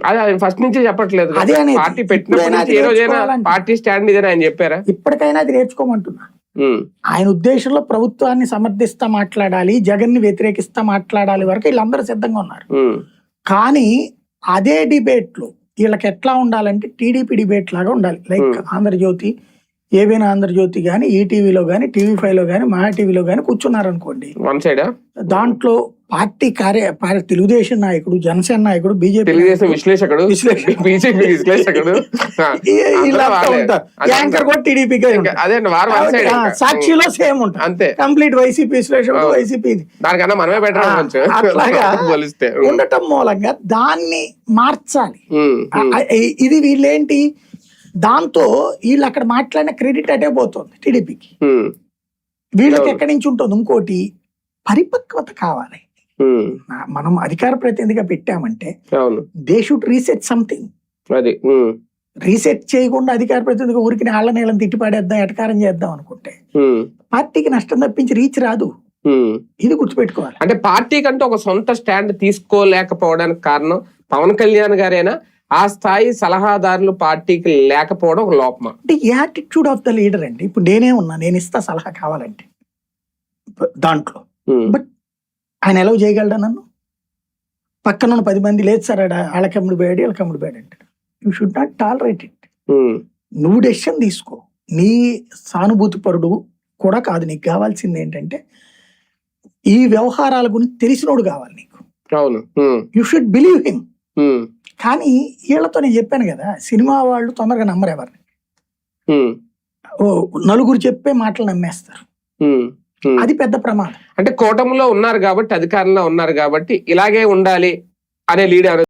అది ఫస్ట్ నుంచి చెప్పట్లేదు. అదే అనేది పార్టీ పెట్టినప్పుడు ఏ రోజైనా పార్టీ స్టాండ్ ఇదని ఆయన చెప్పారా? ఇప్పటికైనా అది నేర్చుకోమంటున్నా. ఆయన ఉద్దేశంలో ప్రభుత్వాన్ని సమర్థిస్తా మాట్లాడాలి, జగన్ ని వ్యతిరేకిస్తా మాట్లాడాలి వరకు వీళ్ళందరూ సిద్ధంగా ఉన్నారు. కానీ అదే డిబేట్ లో వీళ్ళకి ఎట్లా ఉండాలంటే టీడీపీ డిబేట్ లాగా ఉండాలి. లైక్ ఆంధ్రజ్యోతి, ఏవైనా ఆంధ్రజ్యోతి గానీ, ఈటీవీలో గానీ, టీవీ5 లో గానీ, మహా టీవీలో గానీ కూర్చున్నారనుకోండి, దాంట్లో పార్టీ తెలుగుదేశం నాయకుడు, జనసేన నాయకుడు, బీజేపీ విశ్లేషకుడు, యాంకర్ కూడా టీడీపీ, సాక్షిలో సేమ్ ఉంటుంది అంతే, కంప్లీట్ వైసీపీ విశ్లేషకుడు, వైసీపీ. అట్లాగా ఉండటం మూలంగా దాన్ని మార్చాలి. ఇది వీళ్ళేంటి, దాంతో వీళ్ళు అక్కడ మాట్లాడిన క్రెడిట్ అటే పోతుంది టీడీపీకి. వీళ్ళకి ఎక్కడి నుంచి ఉంటుంది? ఇంకోటి పరిపక్వత కావాలి. మనం అధికార ప్రతినిధిగా పెట్టామంటే they should research something. Research చేయకుండా అధికార ప్రతినిధిగా ఊరికి ఆళ్ల నీళ్ళని తిట్టిపాడేద్దాం, ఎటకారం చేద్దాం అనుకుంటే పార్టీకి నష్టం తప్పించి రీచ్ రాదు. ఇది గుర్తుపెట్టుకోవాలి. అంటే పార్టీ కంటే ఒక సొంత స్టాండ్ తీసుకోలేకపోవడానికి కారణం పవన్ కళ్యాణ్ గారేనా? ఆ స్థాయి సలహాదారులు పార్టీకి లేకపోవడం ఒక లోపమా? అంటే యాటిట్యూడ్ ఆఫ్ ద లీడర్ అండి. ఇప్పుడు నేనే ఉన్నా, నేను ఇస్తా సలహా కావాలంటే దాంట్లో, బట్ ఆయన ఎలా చేయగలడా నన్ను? పక్కన 10 మంది లేదు సార్ వాళ్ళకమ్ముడు పోయాడు, వీళ్ళకమ్ముడు పోయాడు అంటాడు. You should not tolerate it. నువ్వు డెసిషన్ తీసుకో. నీ సానుభూతి పరుడు కూడా కాదు, నీకు కావాల్సింది ఏంటంటే ఈ వ్యవహారాల గురించి తెలిసినోడు కావాలి నీకు. You should believe him. కానీ వీళ్ళతో నేను చెప్పాను కదా, సినిమా వాళ్ళు తొందరగా నమ్మరు ఎవరిని. నలుగురు చెప్పే మాటలు నమ్మేస్తారు. అది పెద్ద ప్రమాదం. అంటే కూటమిలో ఉన్నారు కాబట్టి, అధికారంలో ఉన్నారు కాబట్టి ఇలాగే ఉండాలి అనే లీడర్